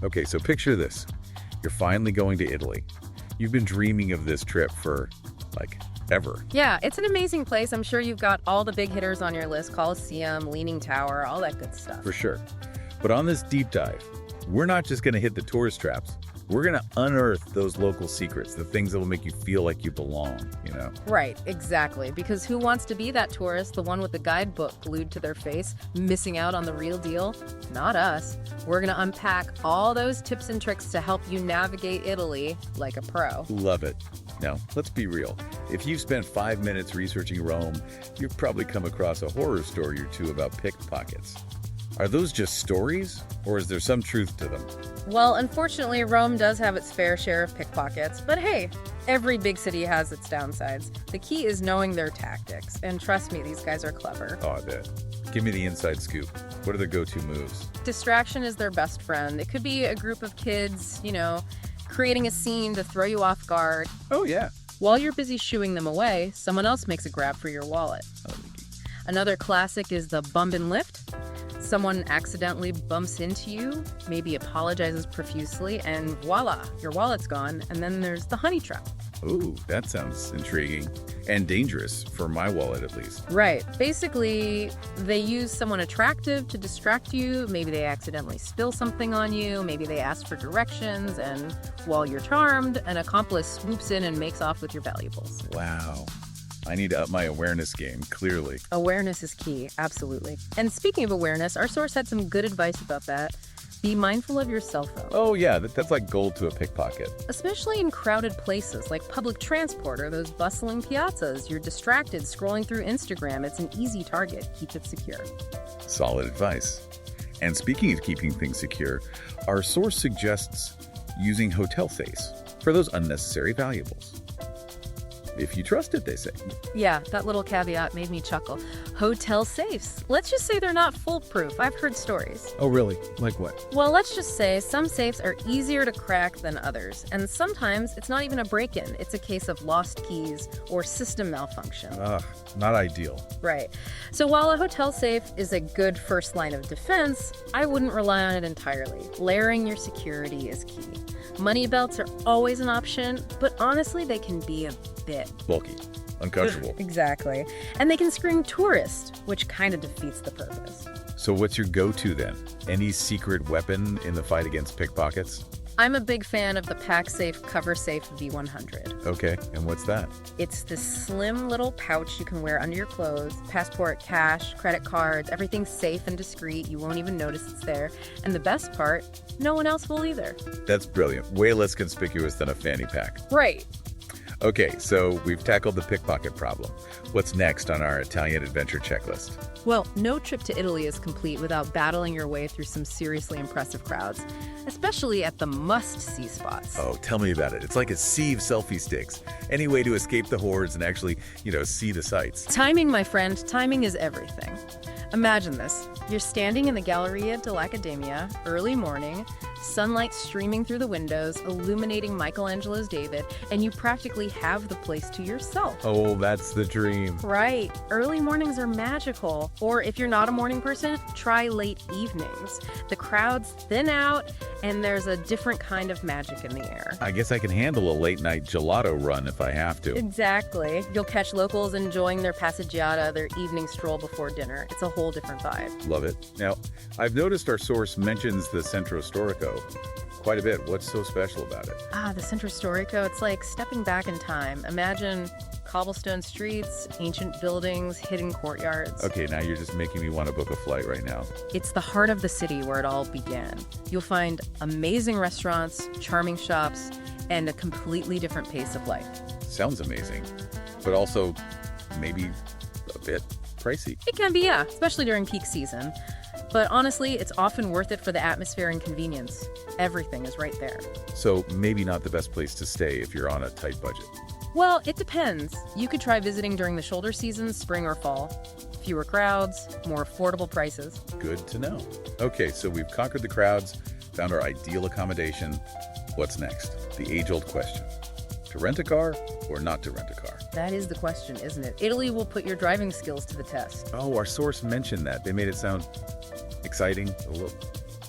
Okay, so picture this. You're finally going to Italy. You've been dreaming of this trip for, like, ever. Yeah, it's an amazing place. I'm sure you've got all the big hitters on your list: Colosseum, Leaning Tower, all that good stuff. For sure. But on this deep dive, we're not just going to hit the tourist traps. We're going to unearth those local secrets, the things that will make you feel like you belong, you know? Right, exactly. Because who wants to be that tourist, the one with the guidebook glued to their face, missing out on the real deal? Not us. We're going to unpack all those tips and tricks to help you navigate Italy like a pro. Love it. Now, let's be real. If you've spent 5 minutes researching Rome, you've probably come across a horror story or two about pickpockets. Are those just stories, or is there some truth to them? Well, unfortunately, Rome does have its fair share of pickpockets, but hey, every big city has its downsides. The key is knowing their tactics, and trust me, these guys are clever. Oh, I bet. Give me the inside scoop. What are their go-to moves? Distraction is their best friend. It could be a group of kids, creating a scene to throw you off guard. Oh, yeah. While you're busy shooing them away, someone else makes a grab for your wallet. Another classic is the bump and lift. Someone accidentally bumps into you, maybe apologizes profusely, and voila, your wallet's gone. And then there's the honey trap. Ooh, that sounds intriguing and dangerous, for my wallet at least. Right. Basically, they use someone attractive to distract you. Maybe they accidentally spill something on you. Maybe they ask for directions. And while you're charmed, an accomplice swoops in and makes off with your valuables. Wow. I need to up my awareness game, clearly. Awareness is key, absolutely. And speaking of awareness, our source had some good advice about that. Be mindful of your cell phone. Oh, yeah, that's like gold to a pickpocket. Especially in crowded places like public transport or those bustling piazzas. You're distracted scrolling through Instagram. It's an easy target. Keep it secure. Solid advice. And speaking of keeping things secure, our source suggests using hotel safes for those unnecessary valuables. If you trust it, they say. Yeah, that little caveat made me chuckle. Hotel safes. Let's just say they're not foolproof. I've heard stories. Oh, really? Like what? Well, let's just say some safes are easier to crack than others. And sometimes it's not even a break-in. It's a case of lost keys or system malfunction. Ugh, not ideal. Right. So while a hotel safe is a good first line of defense, I wouldn't rely on it entirely. Layering your security is key. Money belts are always an option, but honestly, they can be a bit bulky, uncomfortable. Exactly. And they can scream tourist, which kind of defeats the purpose. So what's your go-to then? Any secret weapon in the fight against pickpockets? I'm a big fan of the PackSafe CoverSafe V100. Okay, and what's that? It's this slim little pouch you can wear under your clothes. Passport, cash, credit cards, everything's safe and discreet. You won't even notice it's there. And the best part, no one else will either. That's brilliant. Way less conspicuous than a fanny pack. Right. Okay, so we've tackled the pickpocket problem. What's next on our Italian adventure checklist? Well, no trip to Italy is complete without battling your way through some seriously impressive crowds, especially at the must-see spots. Oh, tell me about it. It's like a sea of selfie sticks. Any way to escape the hordes and actually, see the sights. Timing, my friend, timing is everything. Imagine this. You're standing in the Galleria dell'Accademia, early morning, sunlight streaming through the windows, illuminating Michelangelo's David, and you practically have the place to yourself. Oh, that's the dream. Right. Early mornings are magical. Or if you're not a morning person, try late evenings. The crowds thin out, and there's a different kind of magic in the air. I guess I can handle a late-night gelato run if I have to. Exactly. You'll catch locals enjoying their passeggiata, their evening stroll before dinner. It's a whole different vibe. Love it. Now, I've noticed our source mentions the Centro Storico quite a bit. What's so special about it? The Centro Storico, it's like stepping back in time. Imagine cobblestone streets, ancient buildings, hidden courtyards. Okay, now you're just making me want to book a flight right now. It's the heart of the city where it all began. You'll find amazing restaurants, charming shops, and a completely different pace of life. Sounds amazing, but also maybe a bit pricey. It can be, yeah, especially during peak season. But honestly, it's often worth it for the atmosphere and convenience. Everything is right there. So maybe not the best place to stay if you're on a tight budget. Well, it depends. You could try visiting during the shoulder seasons, spring or fall. Fewer crowds, more affordable prices. Good to know. Okay, so we've conquered the crowds, found our ideal accommodation. What's next? The age-old question. To rent a car or not to rent a car? That is the question, isn't it? Italy will put your driving skills to the test. Oh, our source mentioned that. They made it sound exciting, a little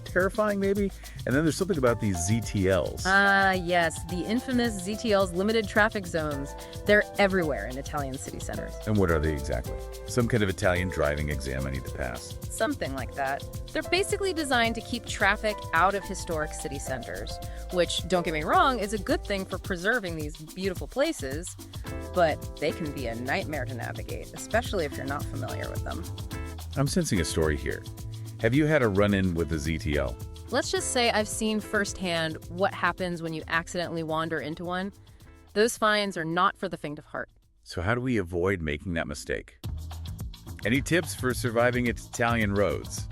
terrifying, maybe. And then there's something about these ZTLs. Ah, yes, the infamous ZTLs, limited traffic zones. They're everywhere in Italian city centers. And what are they exactly? Some kind of Italian driving exam I need to pass. Something like that. They're basically designed to keep traffic out of historic city centers, which, don't get me wrong, is a good thing for preserving these beautiful places, but they can be a nightmare to navigate, especially if you're not familiar with them. I'm sensing a story here. Have you had a run-in with a ZTL? Let's just say I've seen firsthand what happens when you accidentally wander into one. Those fines are not for the faint of heart. So how do we avoid making that mistake? Any tips for surviving Italian roads?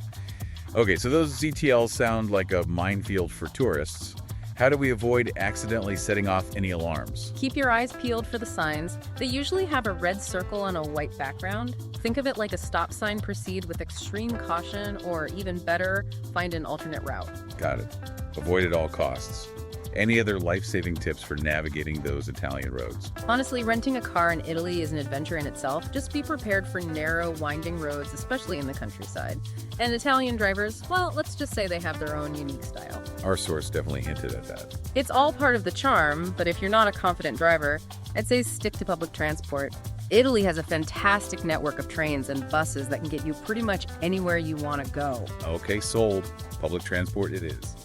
Okay, so those ZTLs sound like a minefield for tourists. How do we avoid accidentally setting off any alarms? Keep your eyes peeled for the signs. They usually have a red circle on a white background. Think of it like a stop sign. Proceed with extreme caution, or even better, find an alternate route. Got it. Avoid at all costs. Any other life-saving tips for navigating those Italian roads? Honestly, renting a car in Italy is an adventure in itself. Just be prepared for narrow, winding roads, especially in the countryside. And Italian drivers, well, let's just say they have their own unique style. Our source definitely hinted at that. It's all part of the charm, but if you're not a confident driver, I'd say stick to public transport. Italy has a fantastic network of trains and buses that can get you pretty much anywhere you want to go. Okay, sold. Public transport it is.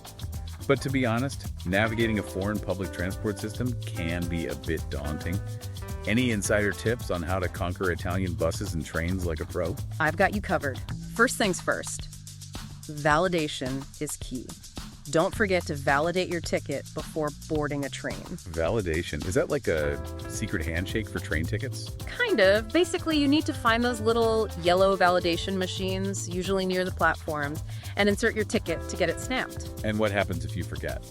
But to be honest, navigating a foreign public transport system can be a bit daunting. Any insider tips on how to conquer Italian buses and trains like a pro? I've got you covered. First things first, validation is key. Don't forget to validate your ticket before boarding a train. Validation? Is that like a secret handshake for train tickets? Kind of. Basically, you need to find those little yellow validation machines, usually near the platforms, and insert your ticket to get it stamped. And what happens if you forget?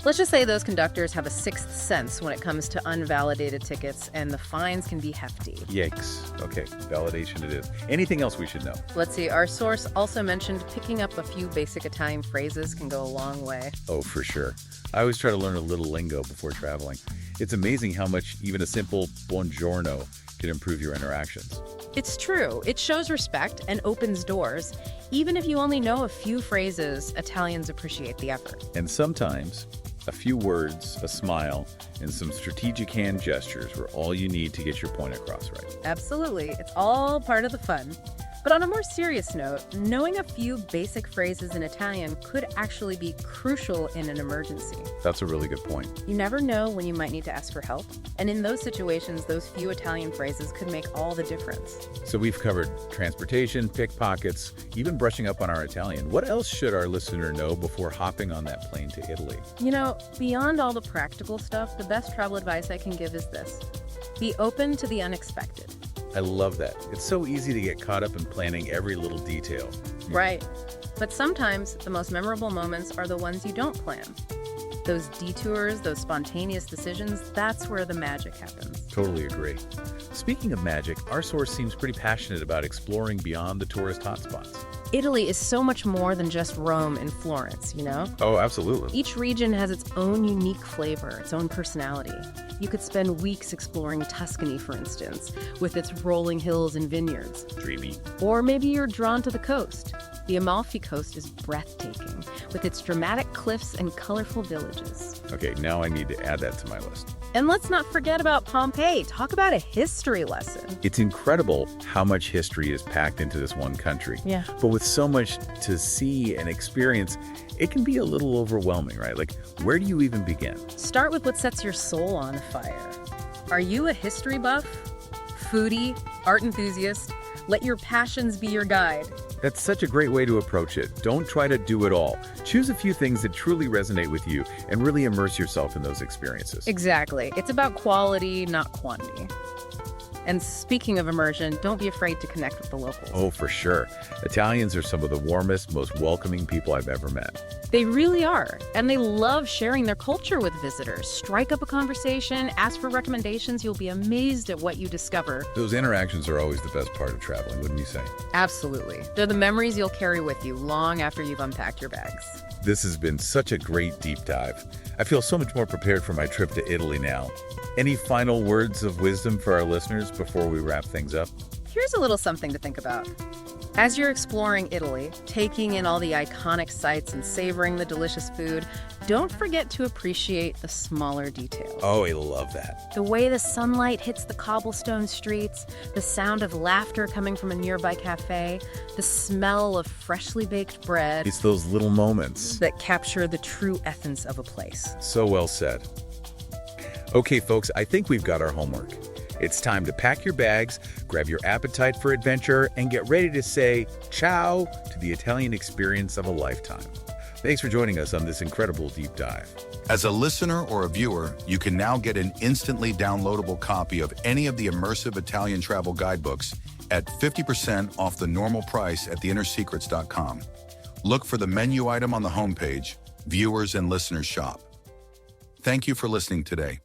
Let's just say those conductors have a sixth sense when it comes to unvalidated tickets, and the fines can be hefty. Yikes. Okay, validation it is. Anything else we should know? Let's see, our source also mentioned picking up a few basic Italian phrases can go a long way. Oh, for sure. I always try to learn a little lingo before traveling. It's amazing how much even a simple buongiorno can improve your interactions. It's true. It shows respect and opens doors. Even if you only know a few phrases, Italians appreciate the effort. And sometimes, a few words, a smile, and some strategic hand gestures were all you need to get your point across right. Absolutely. It's all part of the fun. But on a more serious note, knowing a few basic phrases in Italian could actually be crucial in an emergency. That's a really good point. You never know when you might need to ask for help. And in those situations, those few Italian phrases could make all the difference. So we've covered transportation, pickpockets, even brushing up on our Italian. What else should our listener know before hopping on that plane to Italy? You know, beyond all the practical stuff, the best travel advice I can give is this. Be open to the unexpected. I love that. It's so easy to get caught up in planning every little detail. Right. But sometimes the most memorable moments are the ones you don't plan. Those detours, those spontaneous decisions, that's where the magic happens. Totally agree. Speaking of magic, our source seems pretty passionate about exploring beyond the tourist hotspots. Italy is so much more than just Rome and Florence, you know? Oh, absolutely. Each region has its own unique flavor, its own personality. You could spend weeks exploring Tuscany, for instance, with its rolling hills and vineyards. Dreamy. Or maybe you're drawn to the coast. The Amalfi Coast is breathtaking, with its dramatic cliffs and colorful villages. Okay, now I need to add that to my list. And let's not forget about Pompeii. Talk about a history lesson. It's incredible how much history is packed into this one country. Yeah. But with so much to see and experience, it can be a little overwhelming, right? Like, where do you even begin? Start with what sets your soul on fire. Are you a history buff? Foodie? Art enthusiast? Let your passions be your guide. That's such a great way to approach it. Don't try to do it all. Choose a few things that truly resonate with you and really immerse yourself in those experiences. Exactly. It's about quality, not quantity. And speaking of immersion, don't be afraid to connect with the locals. Oh, for sure. Italians are some of the warmest, most welcoming people I've ever met. They really are. And they love sharing their culture with visitors. Strike up a conversation, ask for recommendations. You'll be amazed at what you discover. Those interactions are always the best part of traveling, wouldn't you say? Absolutely. They're the memories you'll carry with you long after you've unpacked your bags. This has been such a great deep dive. I feel so much more prepared for my trip to Italy now. Any final words of wisdom for our listeners before we wrap things up? Here's a little something to think about. As you're exploring Italy, taking in all the iconic sights and savoring the delicious food, don't forget to appreciate the smaller details. Oh, I love that. The way the sunlight hits the cobblestone streets, the sound of laughter coming from a nearby cafe, the smell of freshly baked bread. It's those little moments that capture the true essence of a place. So well said. Okay, folks, I think we've got our homework. It's time to pack your bags, grab your appetite for adventure, and get ready to say ciao to the Italian experience of a lifetime. Thanks for joining us on this incredible deep dive. As a listener or a viewer, you can now get an instantly downloadable copy of any of the immersive Italian travel guidebooks at 50% off the normal price at theinnersecrets.com. Look for the menu item on the homepage, Viewers and Listeners Shop. Thank you for listening today.